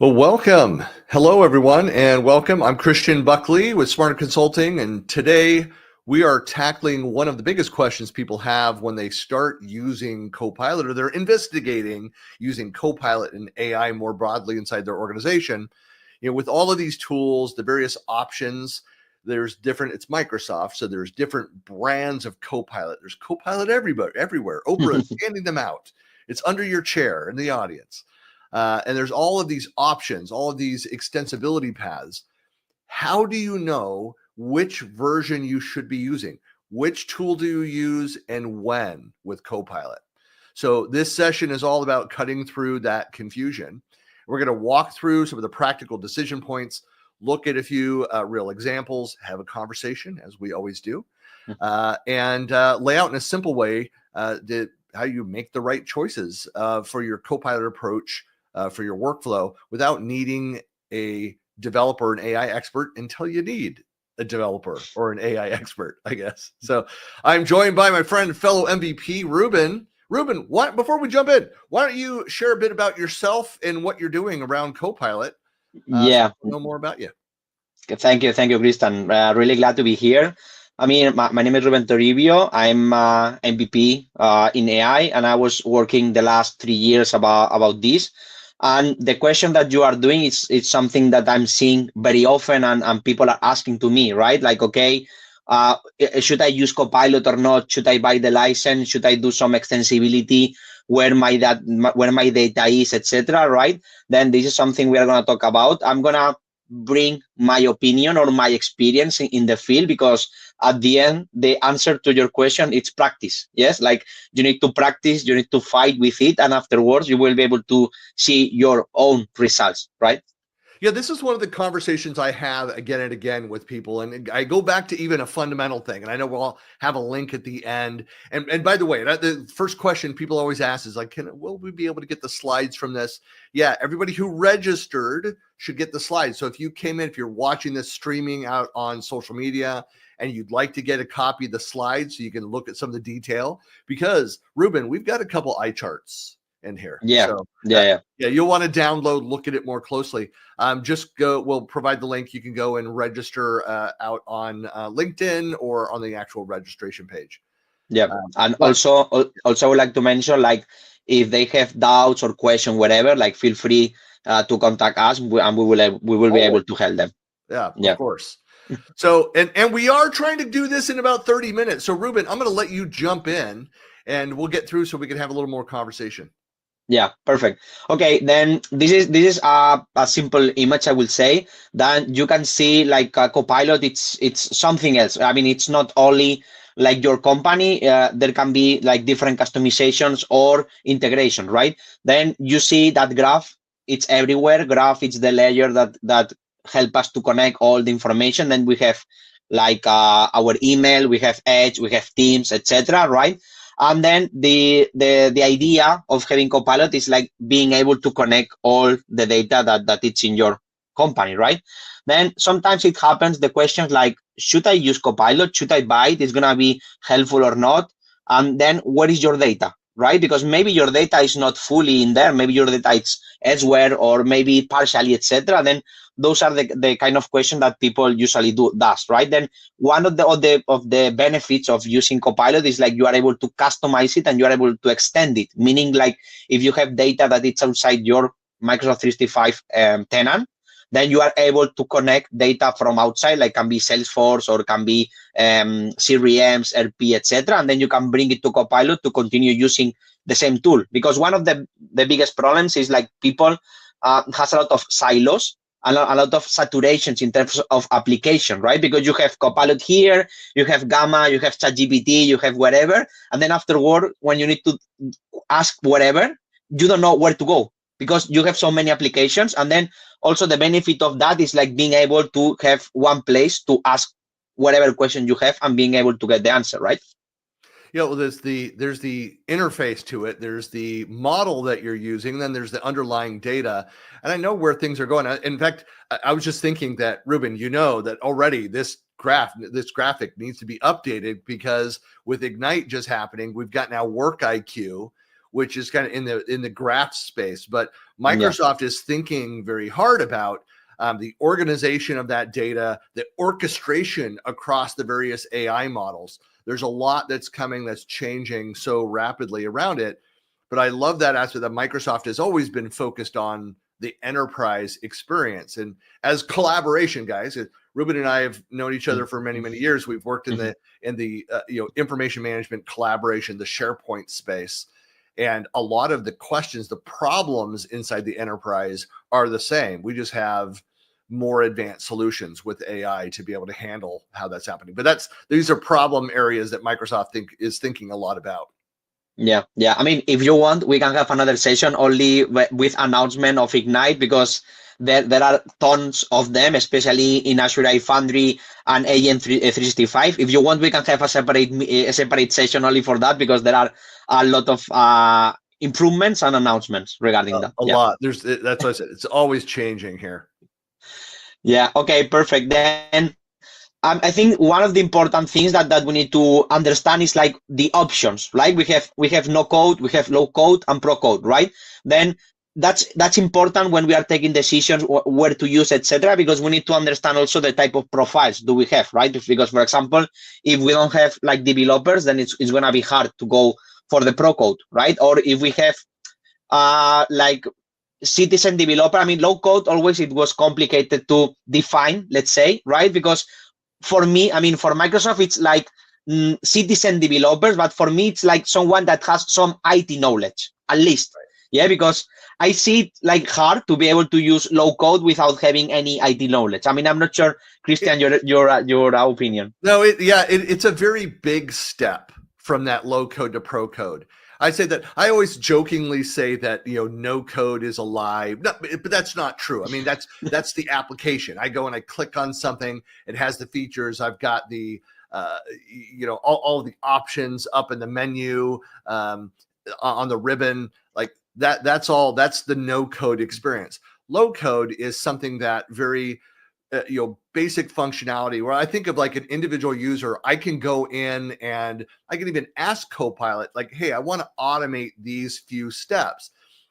Well, welcome. Hello, everyone, and welcome. I'm Christian Buckley with Smarter Consulting, and today we are tackling one of the biggest questions people have when they start using Copilot or they're investigating using Copilot and AI more broadly inside their organization. With all of these tools, the various options, there's different, it's Microsoft, so there's different brands of Copilot. There's Copilot everywhere. Oprah is handing them out. It's under your chair in the audience. And there's all of these options, all of these extensibility paths. How do you know which version you should be using? Which tool do you use and when with Copilot? So this session is all about cutting through that confusion. We're going to walk through some of the practical decision points, look at a few real examples, have a conversation as we always do, and lay out in a simple way how you make the right choices for your Copilot approach for your workflow without needing a developer, an AI expert until you need a developer or an AI expert, I guess. So I'm joined by my friend and fellow MVP, Ruben. Ruben, before we jump in, why don't you share a bit about yourself and what you're doing around Copilot? Yeah, So know more about you. thank you, Christian. Really glad to be here. I mean, my name is Ruben Toribio. I'm MVP in AI, and I was working the last 3 years about this. And the question that you are doing is it's something that I'm seeing very often, and people are asking to me, right? Like, okay, should I use Copilot or not? Should I buy the license? Should I do some extensibility? Where my data is, etc. Right? Then this is something we are gonna talk about. I'm gonna bring my opinion or my experience in the field, because at the end, the answer to your question, it's practice. Yes, like you need to practice, you need to fight with it, and afterwards you will be able to see your own results, right? Yeah, this is one of the conversations I have again and again with people. And I go back to even a fundamental thing. And I know we'll have a link at the end. And by the way, the first question people always ask is like, will we be able to get the slides from this? Yeah, everybody who registered should get the slides. So if you came in, if you're watching this streaming out on social media and you'd like to get a copy of the slides so you can look at some of the detail, because Ruben, we've got a couple eye charts in here. Yeah, So yeah. you'll want to download, look at it more closely. Just go, we'll provide the link. You can go and register out on LinkedIn or on the actual registration page. Yeah, and But also I would like to mention, like, if they have doubts or question, whatever, like, feel free to contact us, and we will be always, able to help them. yeah, of Yeah. course. So, and we are trying to do this in about 30 minutes. So Ruben, I'm going to let you jump in and we'll get through so we can have a little more conversation. Yeah, perfect. Okay, then this is a simple image, I will say. Then you can see, like, Copilot, it's something else. I mean, it's not only like your company. There can be like different customizations or integration, right? Then you see that graph. It's everywhere. Graph, it's the layer that help us to connect all the information. Then we have like our email, we have Edge, we have Teams, etc. Right? And then the idea of having Copilot is like being able to connect all the data that it's in your company, right? Then sometimes it happens, the questions like, should I use Copilot? Should I buy it? Is gonna be helpful or not? And then where is your data, right? Because maybe your data is not fully in there, maybe your data is elsewhere, or maybe partially, etc. Then those are the kind of question that people usually does, right? Then one of the benefits of using Copilot is like you are able to customize it and you are able to extend it. Meaning, like, if you have data that it's outside your Microsoft 365 tenant, then you are able to connect data from outside, like can be Salesforce or can be CRMs, RP, etc. And then you can bring it to Copilot to continue using the same tool. Because one of the biggest problems is like people has a lot of silos, a lot of saturations in terms of application, right? Because you have Copilot here, you have Gamma, you have ChatGPT, you have whatever, and then afterward, when you need to ask whatever, you don't know where to go because you have so many applications. And then also the benefit of that is like being able to have one place to ask whatever question you have and being able to get the answer, right? Yeah, well, there's the interface to it. There's the model that you're using. Then there's the underlying data, and I know where things are going. In fact, I was just thinking that, Ruben, you know that already this graphic needs to be updated because with Ignite just happening, we've got now Work IQ, which is kind of in the graph space. But Yeah. Microsoft is thinking very hard about the organization of that data, the orchestration across the various AI models. There's a lot that's coming that's changing so rapidly around it. But I love that aspect that Microsoft has always been focused on the enterprise experience. And as collaboration guys, Ruben and I have known each other for many, many years. We've worked in the information management collaboration, the SharePoint space. And a lot of the questions, the problems inside the enterprise are the same. We just have more advanced solutions with AI to be able to handle how that's happening. But these are problem areas that Microsoft is thinking a lot about. Yeah. I mean, if you want, we can have another session only with announcement of Ignite, because there are tons of them, especially in Azure AI Foundry and AEM 365. If you want, we can have a separate session only for that, because there are a lot of improvements and announcements regarding that. A lot. That's what I said. It's always changing here. Yeah. Okay. Perfect. Then I think one of the important things that we need to understand is like the options, right? We have no code, we have low code and pro code, right? Then that's important when we are taking decisions where to use, etc., because we need to understand also the type of profiles do we have, right? Because, for example, if we don't have like developers, then it's going to be hard to go for the pro code, right? Or if we have like citizen developer, I mean, low code always it was complicated to define, let's say, right? Because for me, I mean, for Microsoft, it's like citizen developers, but for me, it's like someone that has some IT knowledge, at least. Right. Yeah, because I see it like hard to be able to use low code without having any IT knowledge. I mean, I'm not sure, Christian, your opinion. No, it's a very big step from that low code to pro code. I say that I always jokingly say that, no code is alive, but that's not true. I mean, that's the application. I go and I click on something. It has the features. I've got the, all the options up in the menu, on the ribbon, like that. That's all. That's the no code experience. Low code is something that very, basic functionality where I think of like an individual user. I can go in and I can even ask Copilot, like, hey, I want to automate these few steps.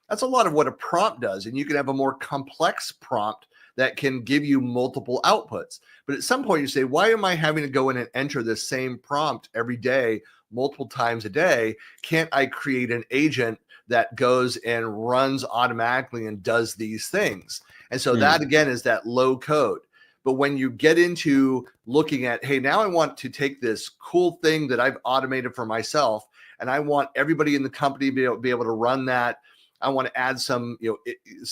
That's a lot of what a prompt does. And you can have a more complex prompt that can give you multiple outputs. But at some point you say, why am I having to go in and enter the same prompt every day, multiple times a day? Can't I create an agent that goes and runs automatically and does these things? And so that again is that low code. But when you get into looking at, hey, now I want to take this cool thing that I've automated for myself, and I want everybody in the company to be able to run that. I want to add some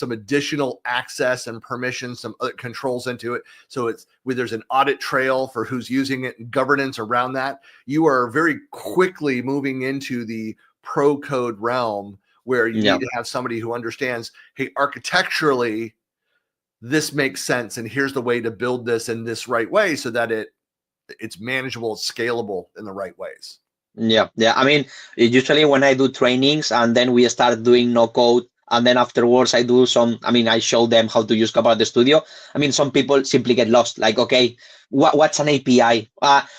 additional access and permissions, some other controls into it. So it's where there's an audit trail for who's using it and governance around that. You are very quickly moving into the pro code realm where you need to have somebody who understands, hey, architecturally, this makes sense, and here's the way to build this in this right way so that it's manageable, it's scalable in the right ways. Yeah. I mean, usually when I do trainings and then we start doing no code, and then afterwards I show them how to use Copilot Studio. I mean, some people simply get lost. Like, okay, what's an API?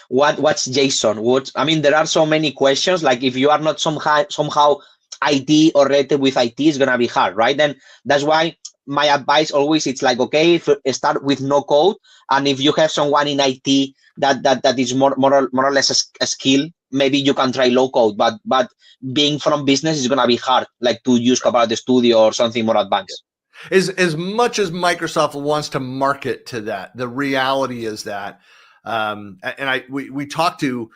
What's JSON? There are so many questions. Like, if you are not somehow IT or related with IT, it's gonna be hard, right? Then that's why my advice always, it's like, okay, start with no code, and if you have someone in IT that is more or less a skill, maybe you can try low code, but being from business is gonna be hard, like to use Copilot Studio or something more advanced. As much as Microsoft wants to market to that, the reality is that we talk to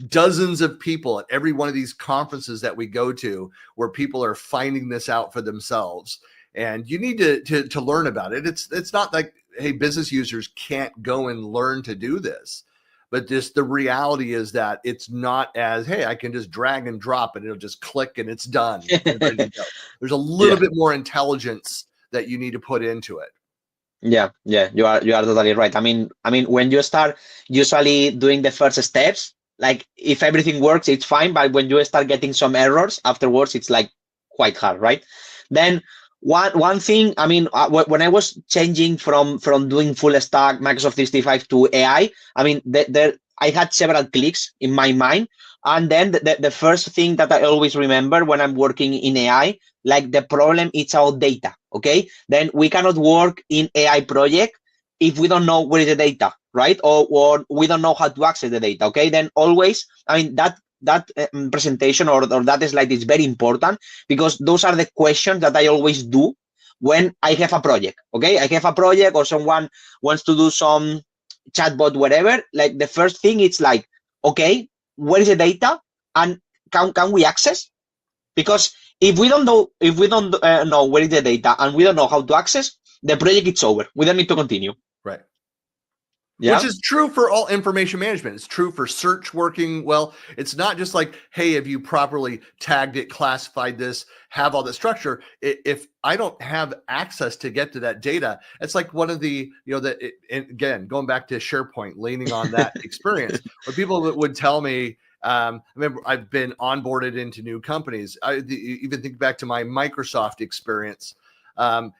dozens of people at every one of these conferences that we go to where people are finding this out for themselves. And you need to learn about it. It's not like, hey, business users can't go and learn to do this, but just the reality is that it's not as, hey, I can just drag and drop and it'll just click and it's done. There's a little bit more intelligence that you need to put into it. Yeah, you are totally right. I mean, when you start usually doing the first steps, like if everything works, it's fine. But when you start getting some errors afterwards, it's like quite hard, right? Then one thing, I mean, when I was changing from doing full stack Microsoft 365 to AI, I mean, I had several clicks in my mind. And then the first thing that I always remember when I'm working in AI, like the problem is our data. Okay. Then we cannot work in AI project if we don't know where is the data, right? Or we don't know how to access the data. Okay. Then always, I mean, that presentation or that slide is very important, because those are the questions that I always do when I have a project. Okay. I have a project or someone wants to do some chatbot, whatever. Like the first thing, it's like, okay, where is the data and can we access? Because if we don't know, know where is the data and we don't know how to access, the project is over. We don't need to continue. Right. Yeah. Which is true for all information management. It's true for search working well. It's not just like, hey, have you properly tagged it, classified this, have all the structure? If I don't have access to get to that data, it's like one of the, again, going back to SharePoint, leaning on that experience, where people would tell me, I remember I've been onboarded into new companies. I even think back to my Microsoft experience.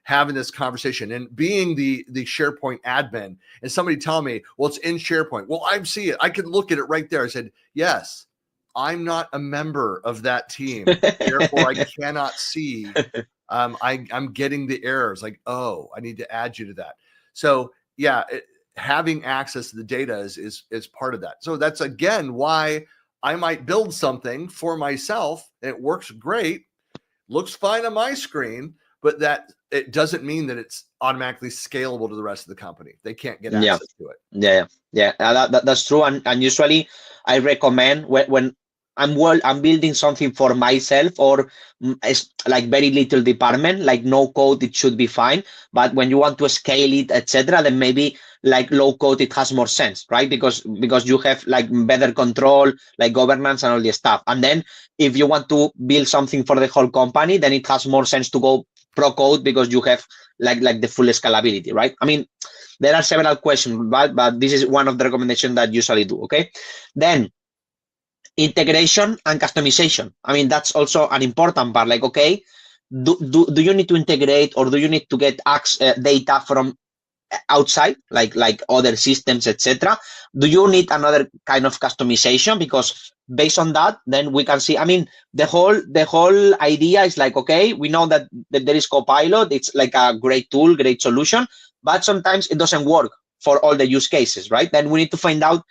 Having this conversation and being the SharePoint admin, and somebody telling me, well, it's in SharePoint. Well, I see it. I can look at it right there. I said, yes, I'm not a member of that team. Therefore, I cannot see. I'm getting the errors like, oh, I need to add you to that. So yeah, having access to the data is part of that. So that's again why I might build something for myself. And it works great, looks fine on my screen, but that it doesn't mean that it's automatically scalable to the rest of the company. They can't get access to it. Yeah. That's true. And usually I recommend when I'm building something for myself, or it's like very little department, like no code, it should be fine. But when you want to scale it, etc., then maybe like low code, it has more sense, right? Because you have like better control, like governance and all this stuff. And then if you want to build something for the whole company, then it has more sense to go pro code, because you have like the full scalability, right? I mean, there are several questions, but this is one of the recommendations that I usually do. Okay. Then integration and customization. I mean, that's also an important part. Like, okay, do you need to integrate, or do you need to get data from outside, like other systems, etc.? Do you need another kind of customization? Because based on that, then we can see, I mean, the whole idea is like, okay, we know that there is Copilot. It's like a great tool, great solution, but sometimes it doesn't work for all the use cases, right? Then we need to find out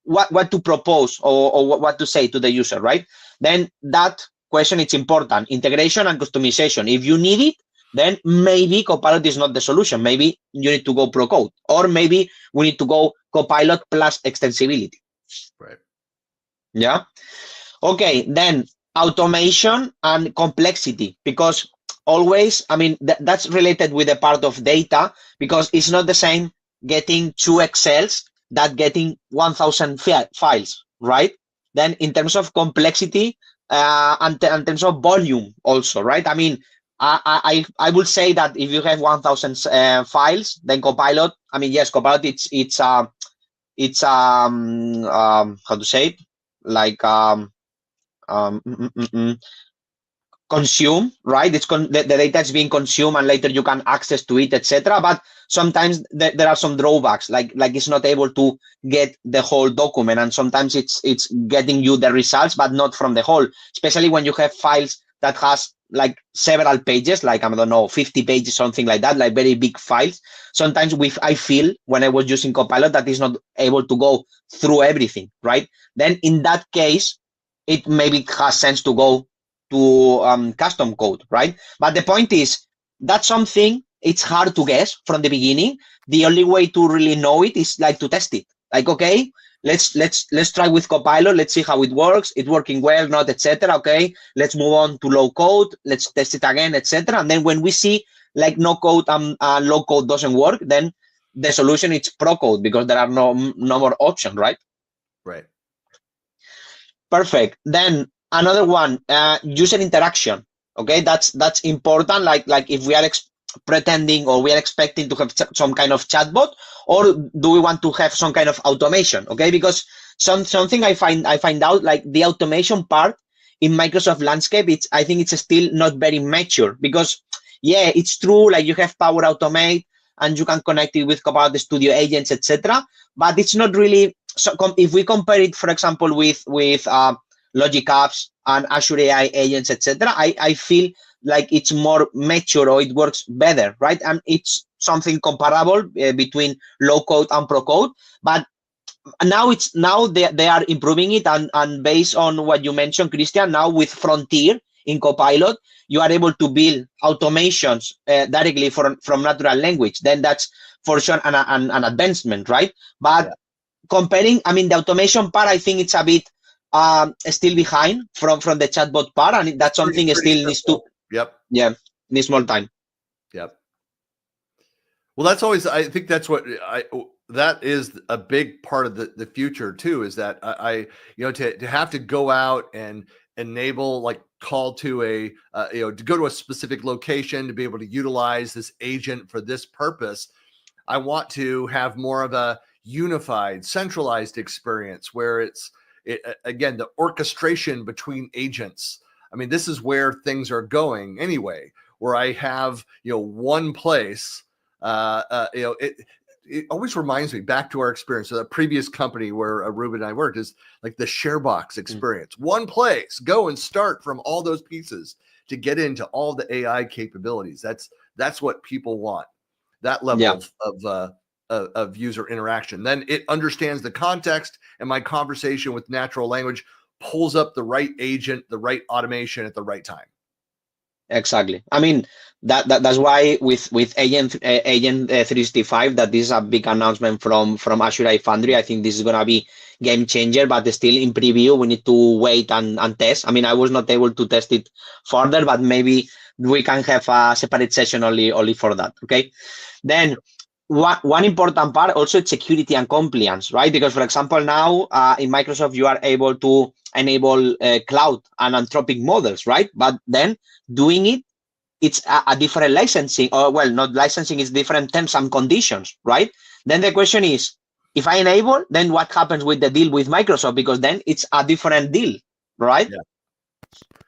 what to propose, or what to say to the user, right? Then that question, it's important. Integration and customization. If you need it, then maybe Copilot is not the solution. Maybe you need to go pro code, or maybe we need to go Copilot plus extensibility. Right. Yeah. Okay. Then automation and complexity, because always, I mean, that's related with the part of data, because it's not the same getting 2 Excels that getting 1,000 files, right? Then in terms of complexity, and in terms of volume also, right? I mean, I would say that if you have 1,000 files, then Copilot, I mean, yes, Copilot, it's how to say it? Like, consume, right? It's the data is being consumed, and later you can access to it, etc. But sometimes there are some drawbacks, like it's not able to get the whole document, and sometimes it's getting you the results, but not from the whole. Especially when you have files that has like several pages, like I don't know, 50 pages, something like that, like very big files. Sometimes I feel when I was using Copilot that it's not able to go through everything, right? Then in that case, it maybe has sense to go to custom code, right? But the point is, that's something it's hard to guess from the beginning. The only way to really know it is like to test it. Like, okay, let's try with Copilot. Let's see how it works. It's working well, not, etc. Okay, let's move on to low code. Let's test it again, etc. And then when we see like no code low code doesn't work, then the solution is pro code, because there are no more options, right? Right. Perfect. Then another one, user interaction. Okay, that's important. Like if we are pretending, or we are expecting to have some kind of chatbot, or do we want to have some kind of automation? Okay, because something I find out, like the automation part in Microsoft landscape, I think it's still not very mature, because yeah, it's true, like you have Power Automate, and you can connect it with Copilot Studio agents, etc. But it's not really, so if we compare it, for example, with Logic Apps and Azure AI agents, etc., I feel like it's more mature, or it works better, right? And it's something comparable between low code and pro code, but now they are improving it, and based on what you mentioned, Christian, now with Frontier in Copilot, you are able to build automations directly from natural language. Then that's for sure an advancement, right? But comparing, I mean, the automation part, I think it's a bit still behind from the chatbot part, and that's something still needs to needs more time. Well, that's always, I think that's what that is a big part of the future too, is that to have to go out and enable, like, call to a to go to a specific location to be able to utilize this agent for this purpose. I want to have more of a unified, centralized experience where again, the orchestration between agents. I mean, this is where things are going anyway, where I have, one place, it always reminds me back to our experience. So the previous company where Ruben and I worked is like the ShareBox experience. One place, go and start from all those pieces to get into all the AI capabilities. That's what people want. That level of user interaction. Then it understands the context, and my conversation with natural language pulls up the right agent, the right automation at the right time. Exactly. I mean, that's why with Agent 365, that this is a big announcement from Azure AI Foundry. I think this is gonna be game changer, but still in preview. We need to wait and test. I mean, I was not able to test it further, but maybe we can have a separate session only for that. Okay. Then one important part also is security and compliance, right? Because, for example, now in Microsoft, you are able to enable cloud and Anthropic models, right? But then doing it's a different licensing, or well, not licensing, it's different terms and conditions, right? Then the question is, if I enable, then what happens with the deal with Microsoft? Because then it's a different deal, right? Yeah.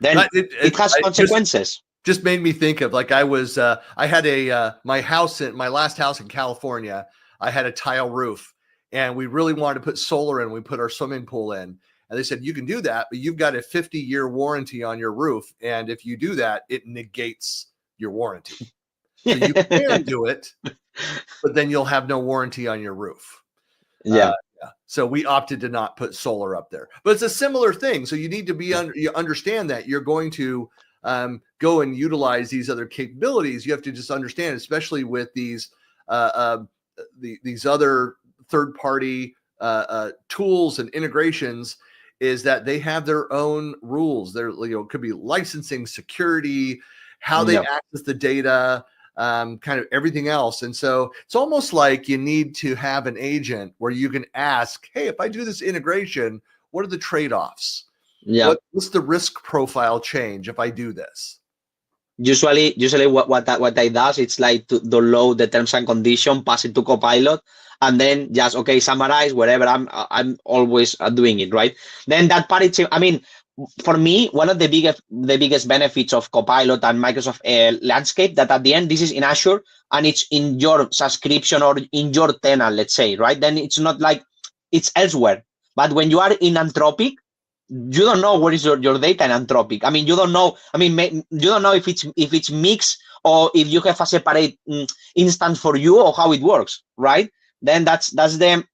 Then it has consequences. Just made me think of, like, I had my last house in California, I had a tile roof, and we really wanted to put solar in. We put our swimming pool in, and they said, you can do that, but you've got a 50-year warranty on your roof. And if you do that, it negates your warranty. So you can do it, but then you'll have no warranty on your roof. Yeah. So we opted to not put solar up there, but it's a similar thing. So you need to you understand that you're going to go and utilize these other capabilities. You have to just understand, especially with these other third-party tools and integrations, is that they have their own rules. There, it could be licensing, security, how they access the data, kind of everything else. And so it's almost like you need to have an agent where you can ask, hey, if I do this integration, what are the trade-offs? Yeah. What's the risk profile change if I do this? Usually what that does, it's like to download the terms and condition, pass it to Copilot, and then just, okay, summarize wherever. I'm always doing it, right? Then that part, I mean, for me, one of the biggest benefits of Copilot and Microsoft landscape, that at the end, this is in Azure and it's in your subscription or in your tenant, let's say, right? Then it's not like it's elsewhere. But when you are in Anthropic, you don't know what is your data in Anthropic. I mean, you don't know. I mean, you don't know if it's mixed or if you have a separate instance for you, or how it works, right? Then that's the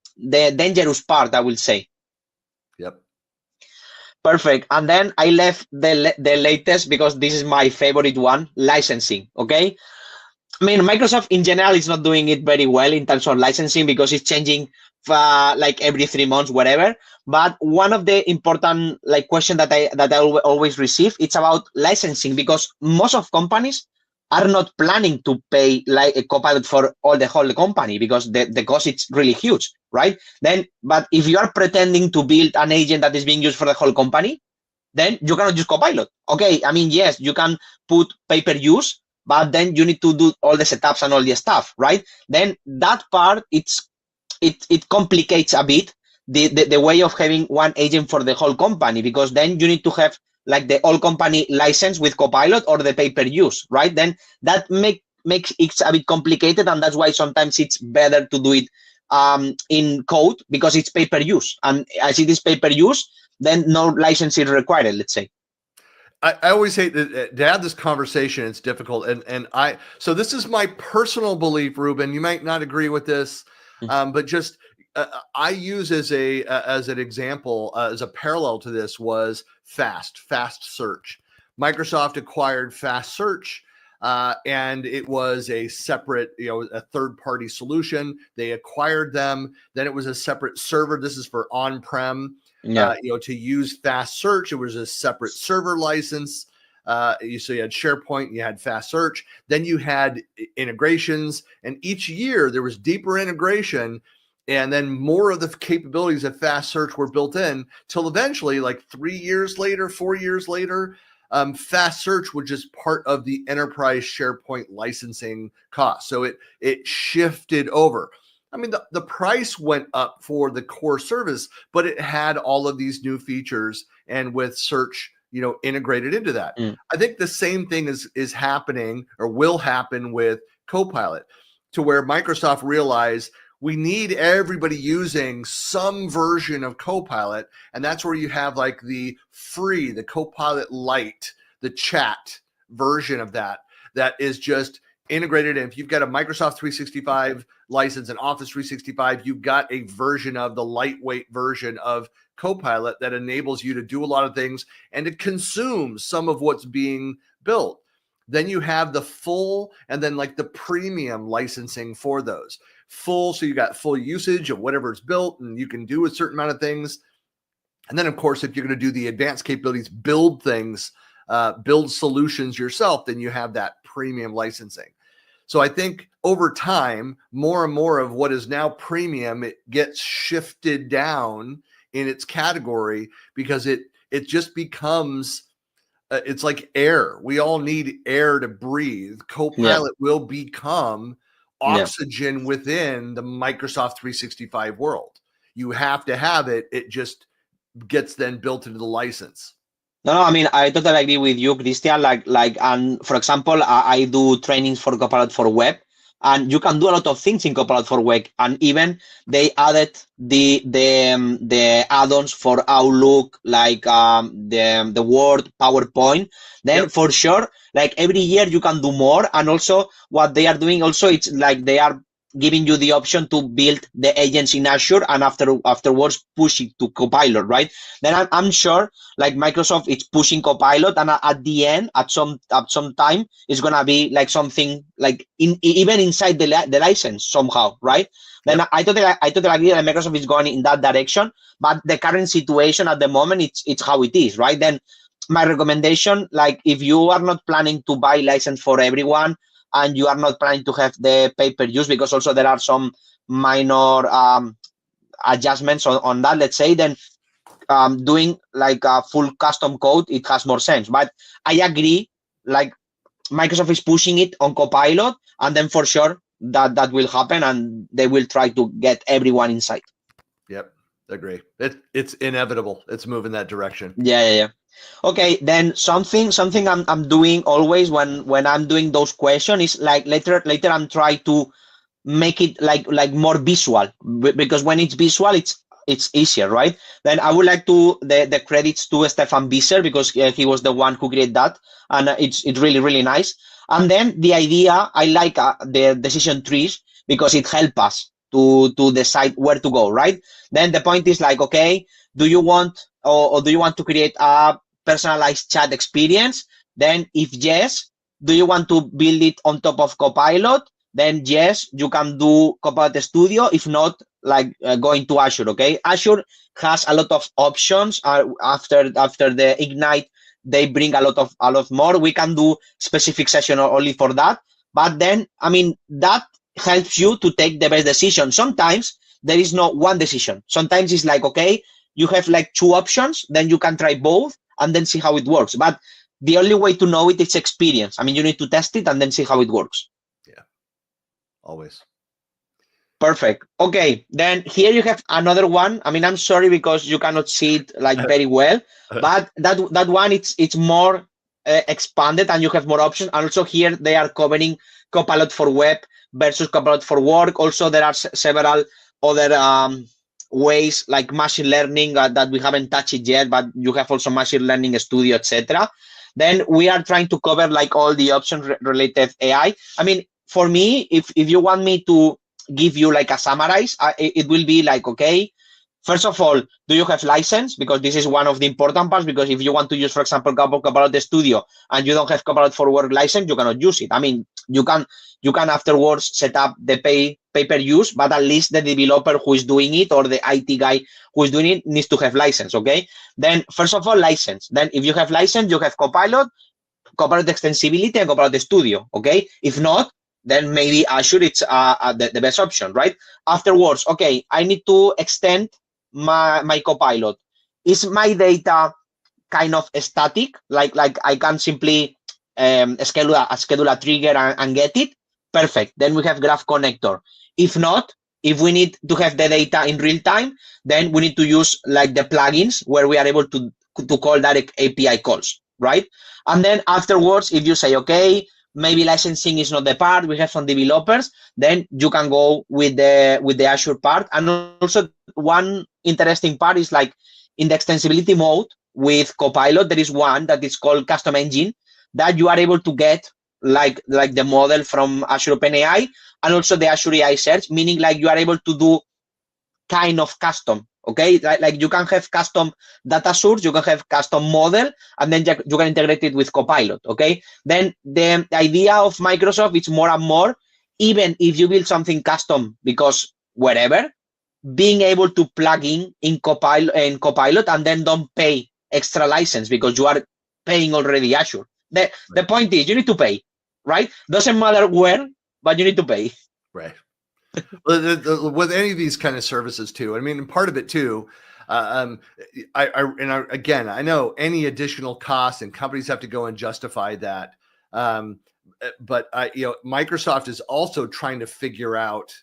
dangerous part, I will say. Yep. Perfect. And then I left the latest, because this is my favorite one, licensing. Okay. I mean, Microsoft in general is not doing it very well in terms of licensing, because it's changing like every 3 months, whatever. But one of the important question that I always receive, it's about licensing, because most of companies are not planning to pay like a Copilot for the whole company, because the cost is really huge, right? But if you are pretending to build an agent that is being used for the whole company, then you cannot use Copilot. Okay, I mean, yes, you can put pay-per-use, but then you need to do all the setups and all the stuff, right? Then that part, it complicates a bit the way of having one agent for the whole company, because then you need to have like the all company license with Copilot or the pay-per-use, right? Then that make makes it a bit complicated, and that's why sometimes it's better to do it in code, because it's pay per use, and as it is pay per use, then no license is required, let's say. I always hate to have this conversation. It's difficult, so this is my personal belief, Ruben. You might not agree with this, but just I use as an example, as a parallel to this, was fast search. Microsoft acquired fast search, and it was a separate, a third-party solution. They acquired them. Then it was a separate server. This is for on-prem. To use fast search, it was a separate server license. So you had SharePoint, you had fast search, then you had integrations, and each year there was deeper integration, and then more of the capabilities of fast search were built in, till eventually, like 3 years later, 4 years later, fast search was just part of the enterprise SharePoint licensing cost. So it shifted over. I mean, the price went up for the core service, but it had all of these new features, and with search, integrated into that. I think the same thing is happening, or will happen, with Copilot, to where Microsoft realized we need everybody using some version of Copilot, and that's where you have like the free, the Copilot Lite, the chat version of that is just integrated in. If you've got a Microsoft 365 license and Office 365, you've got a version of the lightweight version of Copilot that enables you to do a lot of things and to consume some of what's being built. Then you have the full, and then like the premium licensing for those full. So you got full usage of whatever's built, and you can do a certain amount of things. And then, of course, if you're going to do the advanced capabilities, build things, build solutions yourself, then you have that premium licensing. So I think over time, more and more of what is now premium, it gets shifted down in its category, because it just becomes, it's like air. We all need air to breathe. Copilot will become oxygen within the Microsoft 365 world. You have to have it. It just gets then built into the license. No, I mean, I totally agree with you, Christian. And for example, I do trainings for Copilot for web, and you can do a lot of things in Copilot for web. And even they added the add-ons for Outlook, like the Word, PowerPoint. Then for sure, like every year you can do more. And also what they are doing also, it's like they are giving you the option to build the agents in Azure, and afterwards push it to Copilot, right? Then I'm sure like Microsoft is pushing Copilot, and at the end, at some time, it's gonna be like something like even inside the license somehow, right? Then I totally agree that Microsoft is going in that direction, but the current situation at the moment, it's how it is, right? Then my recommendation, like if you are not planning to buy license for everyone, and you are not planning to have the pay-per-use, because also there are some minor adjustments on that, let's say, then doing like a full custom code, it has more sense. But I agree, like Microsoft is pushing it on Copilot, and then for sure that will happen, and they will try to get everyone inside. Yep, agree. It's inevitable. It's moving that direction. Yeah. Okay, then something I'm doing always when I'm doing those questions is like later I'm trying to make it like more visual, because when it's visual, it's easier, right? Then I would like to the credits to Stefan Visser, because he was the one who created that, and it's really, really nice. And then the idea, I like the decision trees, because it helps us to decide where to go, right? Then the point is like, okay, do you want or do you want to create a personalized chat experience? Then if yes, do you want to build it on top of Copilot? Then yes, you can do Copilot Studio. If not, like going to Azure, okay? Azure has a lot of options. After the Ignite, they bring a lot more. We can do specific session only for that. But then, I mean, that helps you to take the best decision. Sometimes there is no one decision. Sometimes it's like, okay, you have like two options, then you can try both and then see how it works. But the only way to know it is experience. I mean, you need to test it and then see how it works. Yeah, always. Perfect. Okay, then here you have another one. I mean, I'm sorry because you cannot see it like very well, but that one, it's more expanded, and you have more options. And also here they are covering Copilot for web versus Copilot for work. Also, there are several other ways like machine learning that we haven't touched it yet, but you have also machine learning studio, etc. Then we are trying to cover like all the options related AI. I mean, for me, if you want me to give you like a summarize, it will be like, okay, first of all, do you have license? Because this is one of the important parts, because if you want to use, for example, Copilot Studio and you don't have Copilot for work license, you cannot use it. I mean, you can afterwards set up the pay per use, but at least the developer who is doing it or the IT guy who is doing it needs to have license, okay? Then first of all, license. Then if you have license, you have Copilot Extensibility, and Copilot Studio, okay? If not, then maybe Azure, it's the best option, right? Afterwards, okay, I need to extend my Copilot. Is my data kind of static? Like I can simply schedule a trigger and get it? Perfect. Then we have Graph Connector. If not, if we need to have the data in real time, then we need to use like the plugins where we are able to call direct API calls, right? And then afterwards, if you say, okay, maybe licensing is not the part, we have some developers, then you can go with the Azure part. And also one interesting part is like in the extensibility mode with Copilot, there is one that is called custom engine that you are able to get like the model from Azure OpenAI and also the Azure AI search, meaning like you are able to do kind of custom, okay? Like you can have custom data source, you can have custom model, and then you can integrate it with Copilot, okay? Then the idea of Microsoft is more and more, even if you build something custom, because wherever, being able to plug in Copilot and then don't pay extra license because you are paying already Azure. The point is you need to pay, right? Doesn't matter where, but you need to pay. Right. With any of these kind of services too. I mean, part of it too. Again, I know any additional costs and companies have to go and justify that. But Microsoft is also trying to figure out,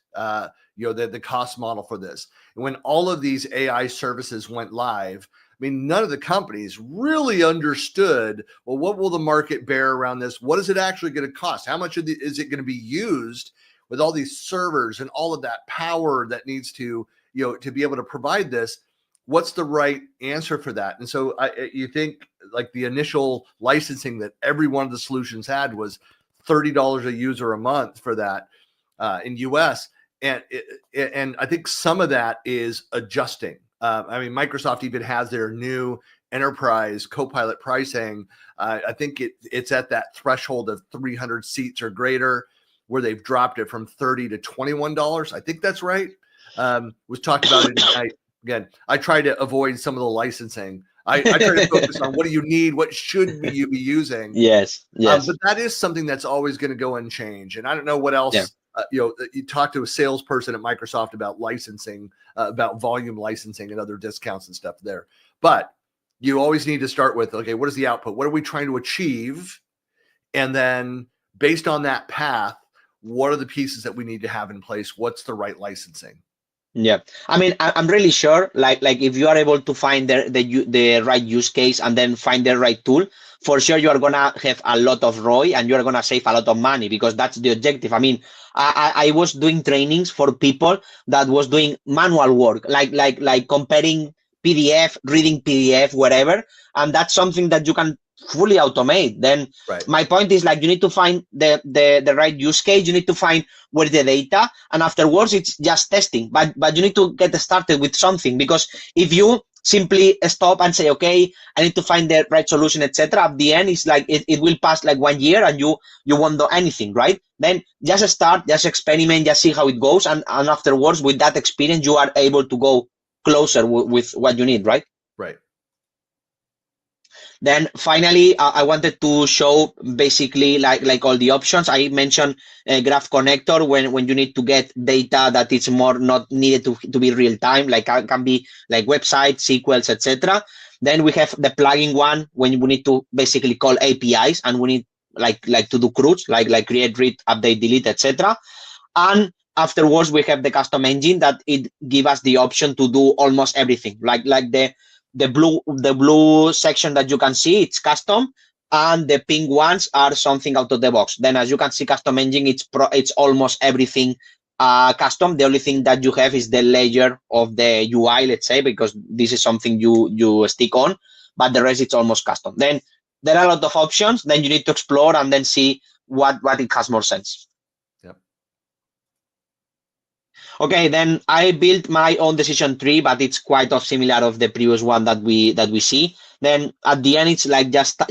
the cost model for this. And when all of these AI services went live, I mean, none of the companies really understood, well, what will the market bear around this? What is it actually going to cost? How much is it going to be used with all these servers and all of that power that needs to, to be able to provide this? What's the right answer for that? And so you think like the initial licensing that every one of the solutions had was $30 a user a month for that in US. And I think some of that is adjusting. I mean, Microsoft even has their new enterprise Copilot pricing. I think it's at that threshold of 300 seats or greater, where they've dropped it from $30 to $21. I think that's right. Was talked about it. Again, I try to avoid some of the licensing. I try to focus on what do you need, what should you be using. Yes. But that is something that's always going to go and change. And I don't know what else. Yeah. You talk to a salesperson at Microsoft about licensing, about volume licensing and other discounts and stuff there. But you always need to start with, okay, what is the output? What are we trying to achieve? And then based on that path, what are the pieces that we need to have in place? What's the right licensing? Yeah, I mean, I'm really sure, like if you are able to find the right use case and then find the right tool, for sure you are gonna have a lot of ROI and you are gonna save a lot of money, because that's the objective. I mean, I was doing trainings for people that was doing manual work, like comparing PDF, reading PDF, whatever, and that's something that you can fully automate. Then my point is, like, you need to find the right use case, you need to find where the data, and afterwards it's just testing, but you need to get started with something, because if you simply stop and say, okay, I need to find the right solution, etc., at the end it's like it will pass like 1 year and you won't do anything, right? Then just start, just experiment, just see how it goes, and afterwards with that experience you are able to go closer with what you need, right? Right. Then finally, I wanted to show basically like all the options. I mentioned Graph Connector when you need to get data that is more not needed to be real time, like can be like websites, SQLs, etc. Then we have the plugin one when we need to basically call APIs and we need like to do CRUDs, like create, read, update, delete, etc. And afterwards we have the custom engine that it gives us the option to do almost everything, like the blue section that you can see, it's custom. and the pink ones are something out of the box. Then as you can see, custom engine, it's almost everything custom. The only thing that you have is the layer of the UI, let's say, because this is something you stick on, but the rest it's almost custom. Then there are a lot of options. Then you need to explore and then see what it has more sense. Yep. Okay, then I built my own decision tree, but it's quite of similar of the previous one that we see. Then at the end, it's like just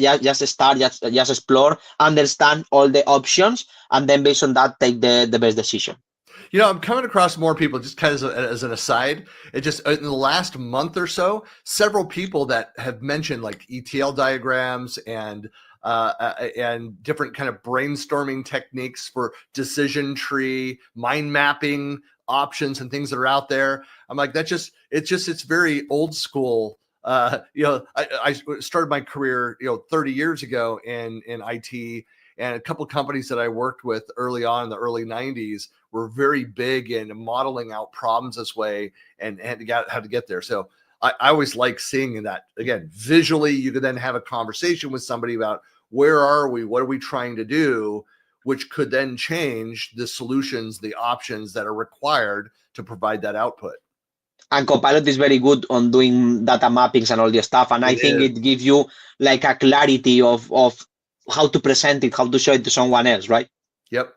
start, just explore, understand all the options, and then based on that, take the best decision. I'm coming across more people, just kind of as an aside. It just in the last month or so, several people that have mentioned like ETL diagrams and different kind of brainstorming techniques for decision tree, mind mapping options and things that are out there. I'm like, it's very old school. I started my career, 30 years ago in IT, and a couple of companies that I worked with early on in the early 90s were very big in modeling out problems this way and how to get there. So I always like seeing that, again, visually. You could then have a conversation with somebody about where are we, what are we trying to do, which could then change the solutions, the options that are required to provide that output. And Copilot is very good on doing data mappings and all this stuff. And I think it gives you like a clarity of how to present it, how to show it to someone else, right? Yep.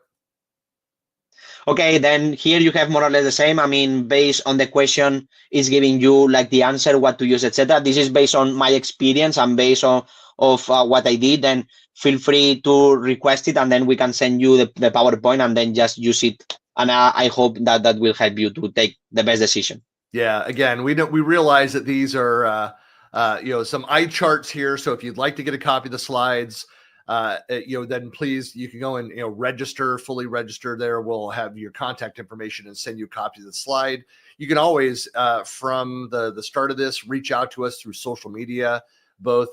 Okay, then here you have more or less the same. I mean, based on the question, is giving you like the answer, what to use, etc. This is based on my experience and based on what I did. Then feel free to request it, and then we can send you the PowerPoint, and then just use it. And I hope that will help you to take the best decision. Yeah. Again, we realize that these are some eye charts here. So if you'd like to get a copy of the slides, then please, you can go and register, fully register there. We'll have your contact information and send you a copy of the slide. You can always, from the start of this, reach out to us through social media. Both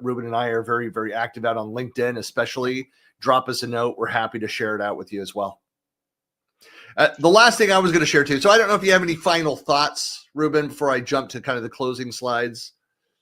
Ruben and I are very, very active out on LinkedIn, especially. Drop us a note. We're happy to share it out with you as well. The last thing I was going to share too. So I don't know if you have any final thoughts, Ruben, before I jump to kind of the closing slides.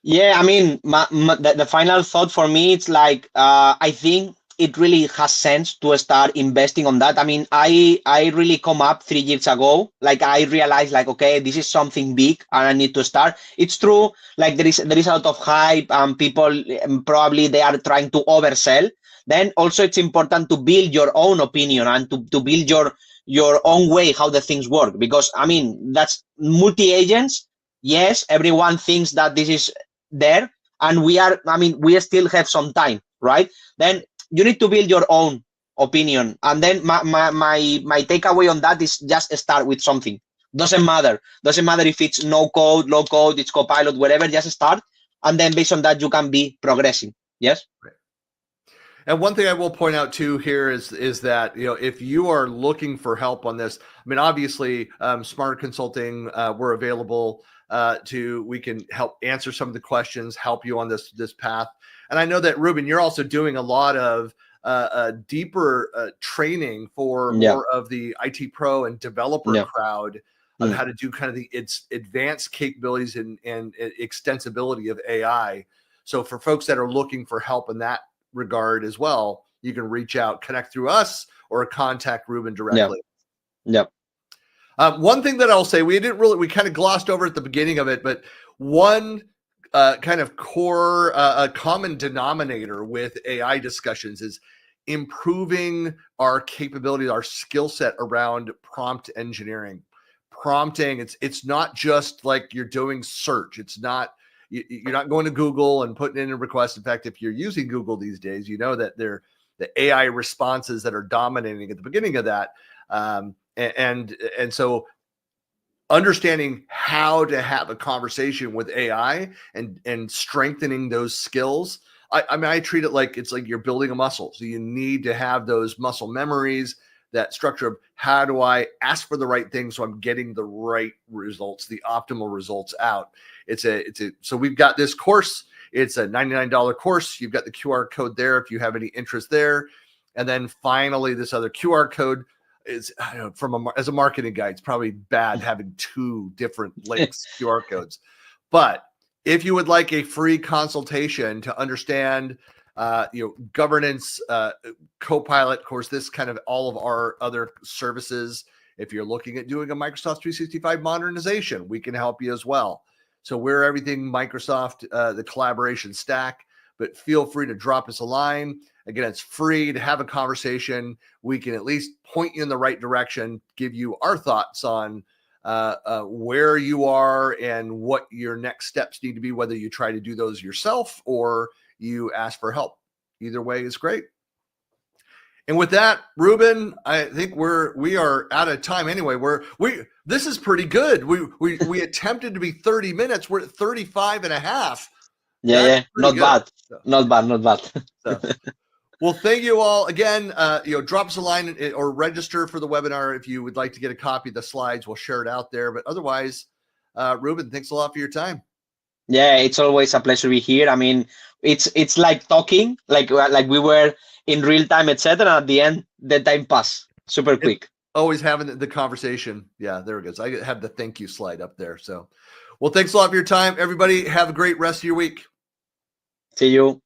Yeah, I mean, the final thought for me, it's like, I think it really has sense to start investing on that. I mean, I really come up 3 years ago. Like I realized like, okay, this is something big and I need to start. It's true. Like there is a lot of hype and people probably they are trying to oversell. Then also it's important to build your own opinion and to build your own way how the things work. Because I mean, that's multi-agents. Yes, everyone thinks that this is there, and we still have some time, right? Then you need to build your own opinion, and then my takeaway on that is just start with something. Doesn't matter if it's no code, low code, it's Copilot, whatever. Just start, and then based on that you can be progressing. Yes. Right. And one thing I will point out too here is that if you are looking for help on this, I mean, obviously, Smart Consulting, we're available. We can help answer some of the questions, help you on this path. And I know that Ruben, you're also doing a lot of deeper training for more of the IT pro and developer crowd on how to do kind of its advanced capabilities and extensibility of AI. So for folks that are looking for help in that regard as well, you can reach out, connect through us, or contact Ruben directly. Yep. One thing that I'll say, we kind of glossed over at the beginning of it, but one kind of core, common denominator with AI discussions is improving our capability, our skill set around prompt engineering. Prompting, it's not just like you're doing search. It's not, you're not going to Google and putting in a request. In fact, if you're using Google these days, you know that they're the AI responses that are dominating at the beginning of that. And so understanding how to have a conversation with AI and strengthening those skills. I mean, I treat it like it's like you're building a muscle. So you need to have those muscle memories, that structure of how do I ask for the right thing so I'm getting the right results, the optimal results out. So we've got this course. It's a $99 course. You've got the QR code there if you have any interest there. And then finally, this other QR code is, as a marketing guy, it's probably bad having 2 different links, QR codes. But if you would like a free consultation to understand governance, Copilot, of course, this kind of all of our other services. If you're looking at doing a Microsoft 365 modernization, we can help you as well. So we're everything Microsoft, the collaboration stack, but feel free to drop us a line. Again, it's free to have a conversation. We can at least point you in the right direction, give you our thoughts on where you are and what your next steps need to be, whether you try to do those yourself or you ask for help. Either way is great. And with that, Ruben, I think we are out of time anyway. This is pretty good. We attempted to be 30 minutes. We're at 35 and a half. Yeah. Not bad. Not bad. So, well, thank you all again. Drop us a line or register for the webinar if you would like to get a copy of the slides. We'll share it out there. But otherwise, Ruben, thanks a lot for your time. Yeah, it's always a pleasure to be here. I mean, it's like talking, like we were in real time, etc. At the end, the time pass super quick. Always having the conversation. Yeah, there it goes. I have the thank you slide up there. So, well, thanks a lot for your time, everybody. Have a great rest of your week. See you.